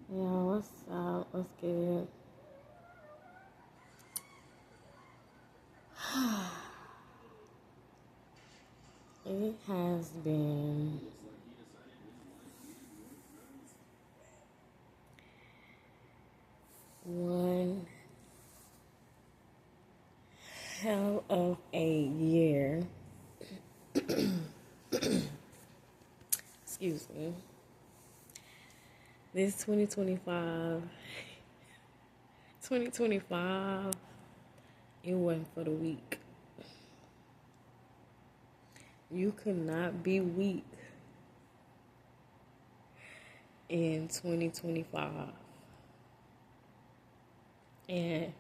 Yeah, what's up? What's good? It has been one hell of a year. Excuse me. This 2025, it wasn't for the weak. You could not be weak in 2025. And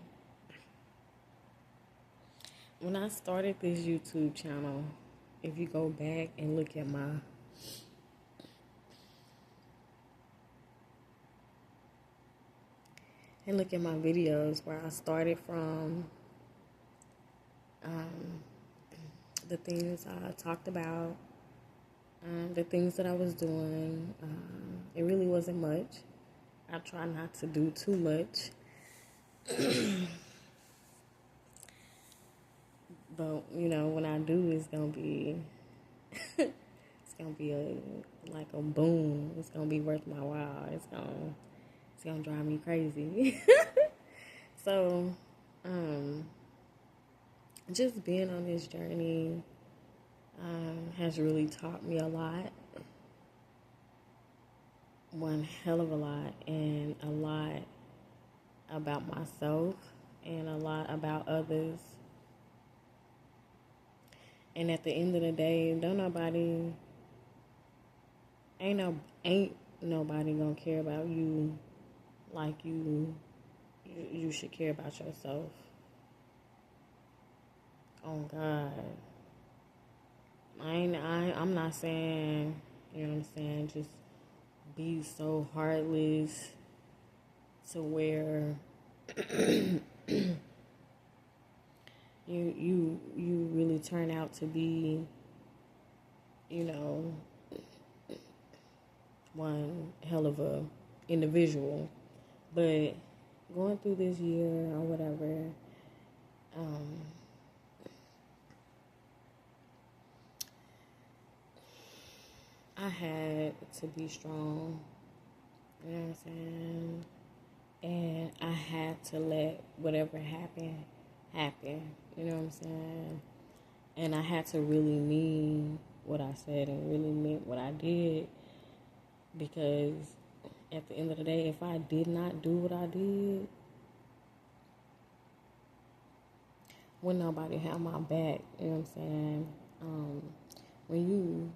when I started this YouTube channel, if you go back and look at my videos where I started from, um, the things I talked about, the things that I was doing, it really wasn't much. I try not to do too much, but when I do, it's gonna be like a boom. It's gonna be worth my while. It's gonna drive me crazy. So, um, just being on this journey has really taught me a lot, one hell of a lot, and a lot about myself and a lot about others. And at the end of the day, don't nobody ain't no ain't nobody gonna care about you like you should care about yourself. Oh God. I'm not saying, you know what I'm saying, just be so heartless to where you really turn out to be, you know, one hell of a individual. But going through this year or whatever, um, I had to be strong, you know what I'm saying? And I had to let whatever happen, you know what I'm saying? And I had to really mean what I said and really meant what I did, because at the end of the day, if I did not do what I did, wouldn't nobody have my back, you know what I'm saying? When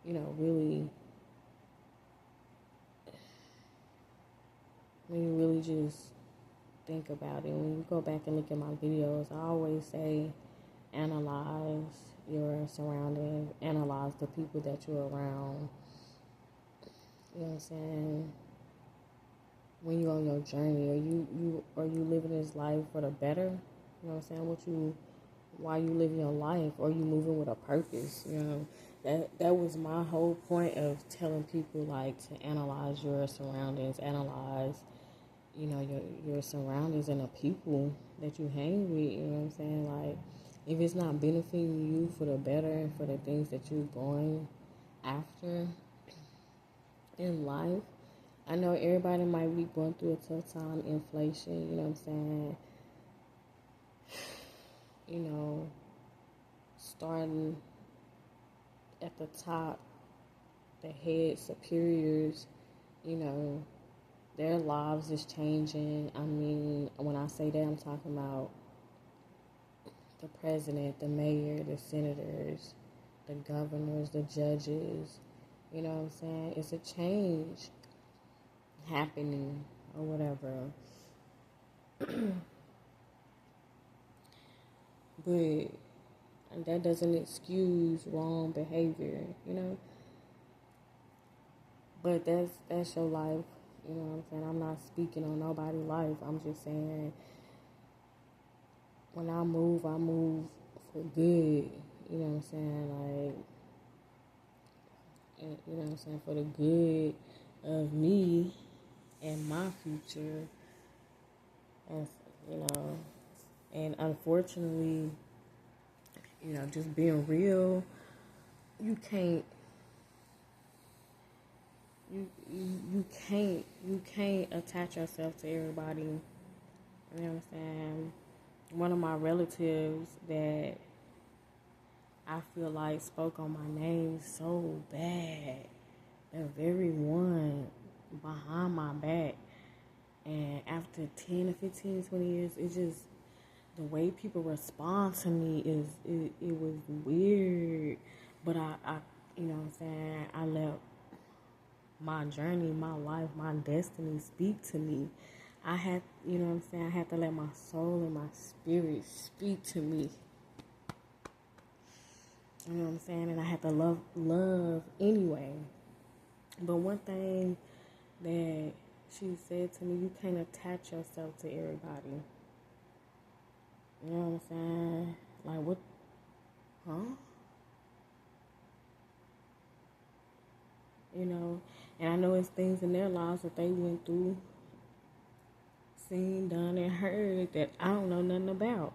really, when you really just think about it, when you go back and look at my videos, I always say analyze your surroundings, analyze the people that you're around. You know what I'm saying? When you're on your journey, are you living this life for the better? You know what I'm saying? Why you living your life? Or you moving with a purpose? You know, that was my whole point of telling people, like, to analyze your surroundings, analyze, your surroundings and the people that you hang with. You know what I'm saying? Like, if it's not benefiting you for the better and for the things that you're going after in life. I know everybody might be going through a tough time, inflation, you know what I'm saying? Starting at the top, the head superiors, you know, their lives is changing. I mean, when I say that, I'm talking about the president, the mayor, the senators, the governors, the judges. You know what I'm saying? It's a change happening or whatever. But that doesn't excuse wrong behavior, you know? But that's your life, you know what I'm saying? I'm not speaking on nobody's life. I'm just saying, when I move for good, you know what I'm saying? Like, you know what I'm saying? For the good of me in my future. And, you know, and unfortunately, you know, just being real, you can't, you can't attach yourself to everybody. You know what I'm saying? One of my relatives that I feel like spoke on my name so bad, the very one behind my back. And after 10 or 15, 20 years, it's just the way people respond to me it was weird. But I, you know what I'm saying, I let my journey, my life, my destiny speak to me. I had, you know what I'm saying, I had to let my soul and my spirit speak to me. You know what I'm saying? And I had to love anyway. But one thing that she said to me, you can't attach yourself to everybody. You know what I'm saying? Like, what? Huh? You know, and I know it's things in their lives that they went through, seen, done, and heard that I don't know nothing about.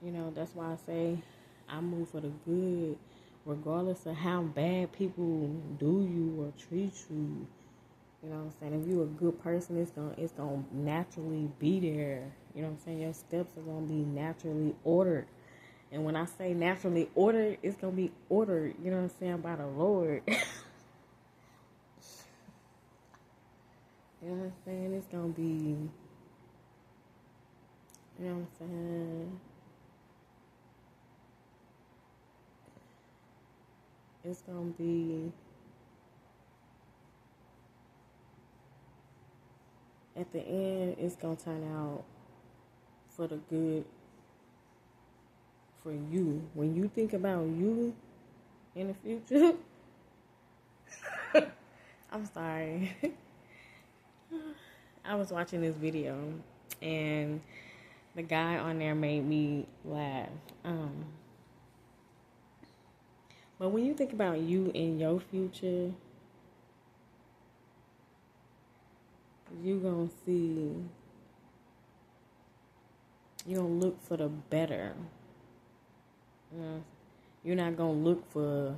You know, that's why I say I move for the good, regardless of how bad people do you or treat you. You know what I'm saying? If you're a good person, it's gonna naturally be there. You know what I'm saying? Your steps are gonna be naturally ordered. And when I say naturally ordered, it's gonna be ordered, you know what I'm saying, by the Lord. You know what I'm saying? It's gonna be, you know what I'm saying? It's gonna be, at the end, it's gonna turn out for the good for you. When you think about you in the future, I'm sorry. I was watching this video and the guy on there made me laugh. But when you think about you in your future, you're gonna see, you're gonna look for the better. You know, you're not gonna look for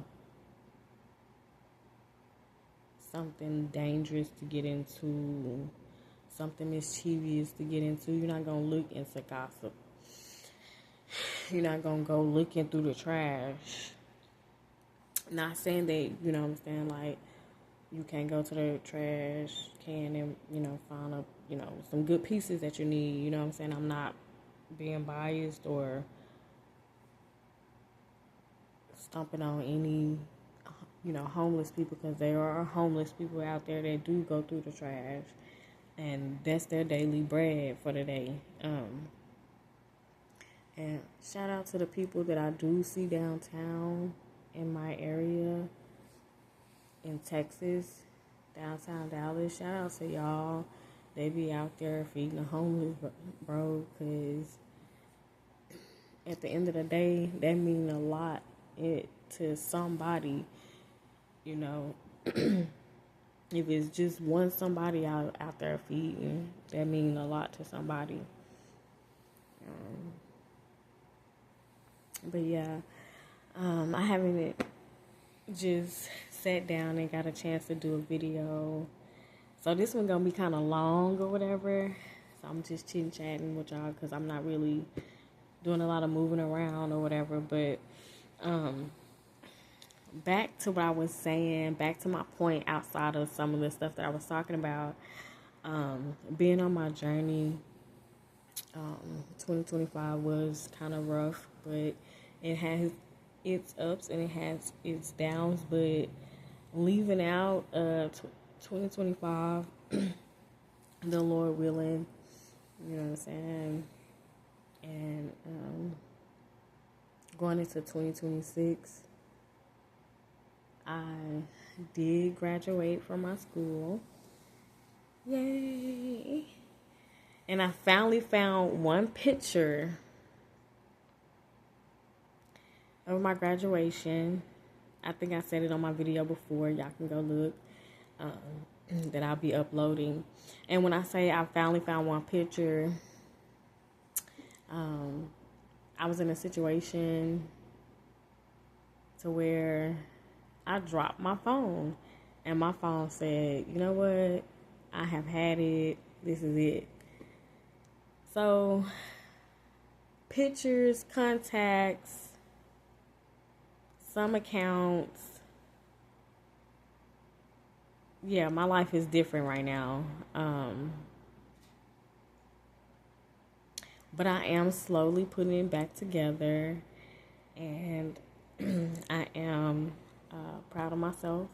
something dangerous to get into, something mischievous to get into. You're not gonna look into gossip. You're not gonna go looking through the trash. Not saying that, you know what I'm saying, like, you can't go to the trash can and, you know, find a, you know, some good pieces that you need. You know what I'm saying? I'm not being biased or stomping on any, you know, homeless people, because there are homeless people out there that do go through the trash, and that's their daily bread for the day. And shout out to the people that I do see downtown in my area in Texas, downtown Dallas. Shout out to y'all. They be out there feeding the homeless, bro, because at the end of the day, that means a lot to somebody, you know. If it's just one somebody out there feeding, that means a lot to somebody. But yeah, I haven't just sat down and got a chance to do a video. So this one gonna be kind of long or whatever. So I'm just chit-chatting with y'all because I'm not really doing a lot of moving around or whatever. But back to what I was saying, back to my point outside of some of the stuff that I was talking about, being on my journey, 2025 was kind of rough, but it has its ups and it has its downs. But leaving out 2025, the Lord willing, you know what I'm saying, and going into 2026, I did graduate from my school. Yay! And I finally found one picture of my graduation. I think I said it on my video before. Y'all can go look. that I'll be uploading. And when I say I finally found one picture, I was in a situation to where I dropped my phone, and my phone said, you know what, I have had it, this is it. So pictures, contacts, some accounts, yeah, my life is different right now. But I am slowly putting it back together, and I am proud of myself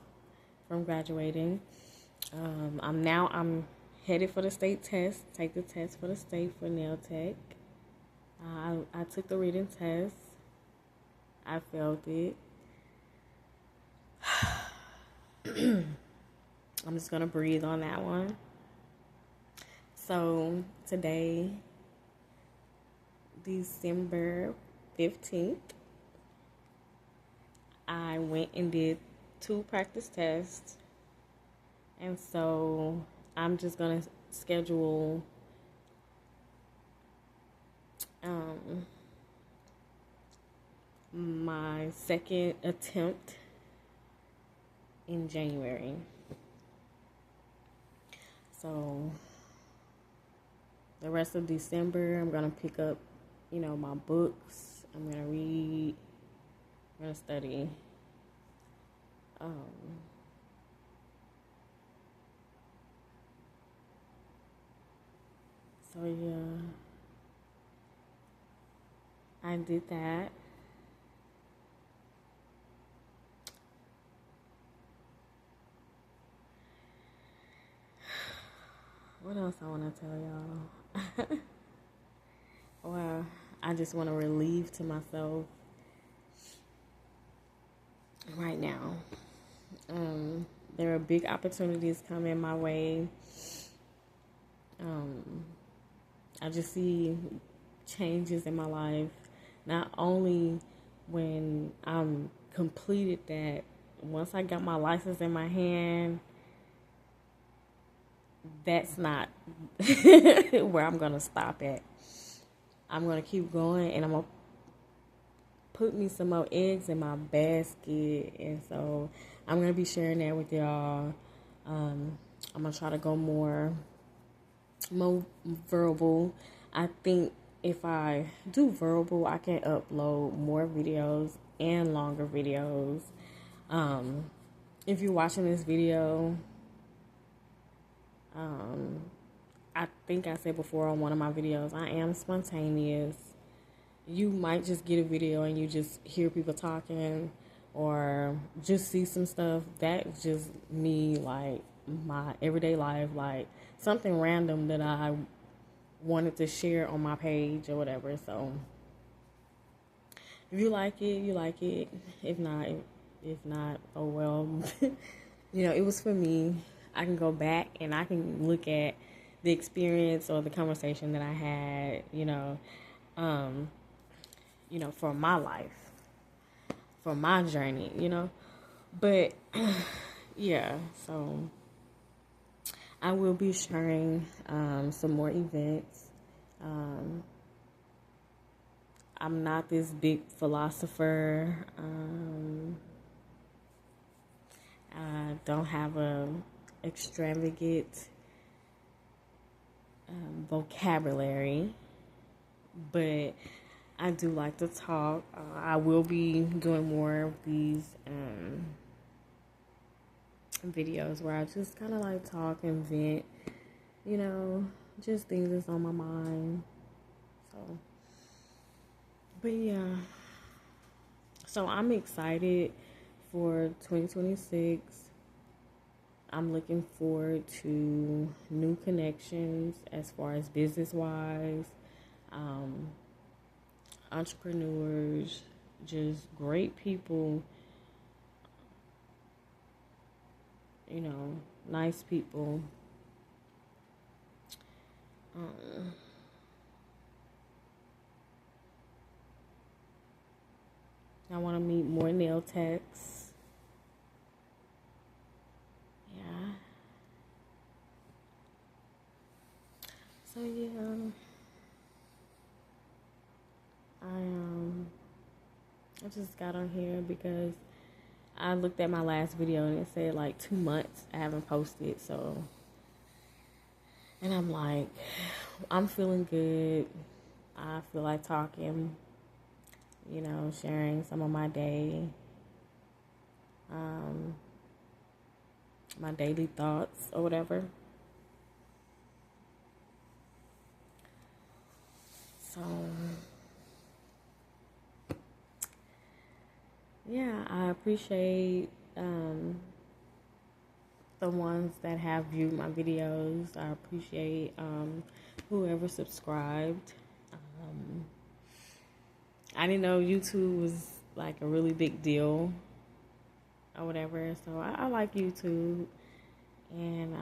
from graduating. I'm headed for the state test. Take the test for the state for nail tech. I took the reading test. I failed it. I'm just gonna breathe on that one. So today, December 15th, I went and did 2 practice tests. And so I'm just going to schedule my second attempt in January. So the rest of December, I'm going to pick up, my books. I'm going to read. I'm going to study. So yeah, I did that. What else I want to tell y'all? Well, I just want to relieve to myself right now. There are big opportunities coming my way. I just see changes in my life. Not only when I'm completed that, once I got my license in my hand, that's not where I'm going to stop at. I'm going to keep going, and I'm going to put me some more eggs in my basket. And so I'm going to be sharing that with y'all. I'm going to try to go more verbal. I think if I do verbal, I can upload more videos and longer videos. If you're watching this video, I think I said before on one of my videos, I am spontaneous. You might just get a video and you just hear people talking or just see some stuff. That's just me, like my everyday life, like something random that I wanted to share on my page or whatever. So if you like it, you like it. If not, oh well. It was for me. I can go back and I can look at the experience or the conversation that I had, for my life, for my journey, But, yeah, so I will be sharing some more events. I'm not this big philosopher. I don't have a extravagant vocabulary, but I do like to talk. I will be doing more of these videos where I just kind of like talk and vent, just things that's on my mind. So, but yeah, so I'm excited for 2026. I'm looking forward to new connections as far as business-wise, entrepreneurs, just great people, nice people. I want to meet more nail techs. Yeah. So yeah, I just got on here because I looked at my last video and it said like 2 months I haven't posted. So, and I'm like, I'm feeling good. I feel like talking, sharing some of my day, my daily thoughts or whatever. So, yeah, I appreciate the ones that have viewed my videos. I appreciate whoever subscribed. I didn't know YouTube was like a really big deal or whatever. So I like YouTube, and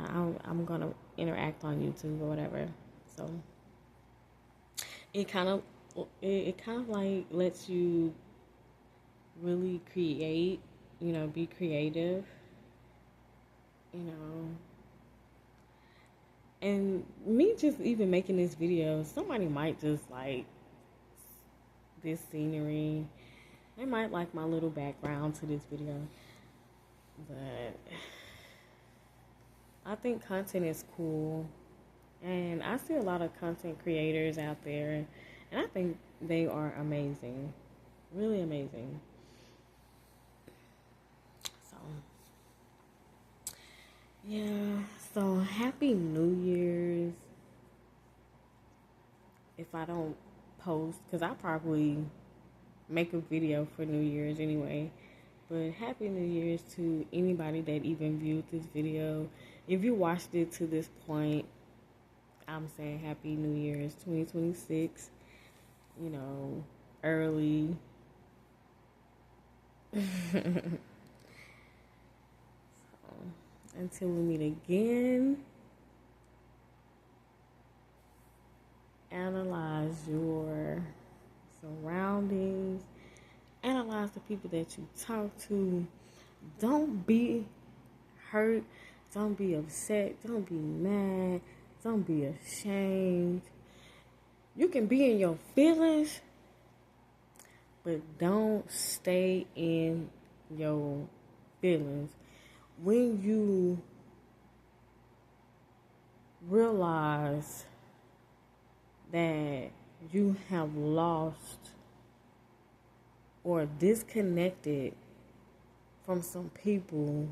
I'm gonna interact on YouTube or whatever. So it kind of like lets you really create, be creative, you know. And me just even making this video, somebody might just like this scenery. They might like my little background to this video. But I think content is cool. And I see a lot of content creators out there. And I think they are amazing. Really amazing. So, yeah. So, Happy New Year's. If I don't post, because I probably make a video for New Year's anyway. But Happy New Year's to anybody that even viewed this video. If you watched it to this point, I'm saying Happy New Year's 2026. Early. So, until we meet again, analyze your surroundings. Analyze the people that you talk to. Don't be hurt. Don't be upset. Don't be mad. Don't be ashamed. You can be in your feelings, but don't stay in your feelings. When you realize that you have lost or disconnected from some people,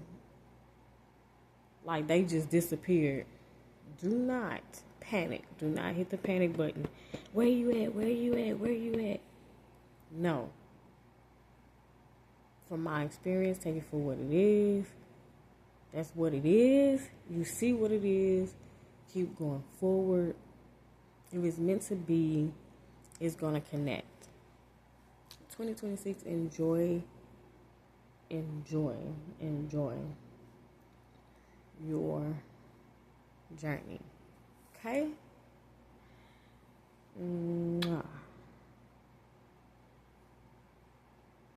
like they just disappeared, do not panic. Do not hit the panic button. Where you at? Where you at? Where you at? No. From my experience, take it for what it is. That's what it is. You see what it is. Keep going forward. If it's meant to be, it's going to connect. 2026, enjoy your journey. Okay? Mwah.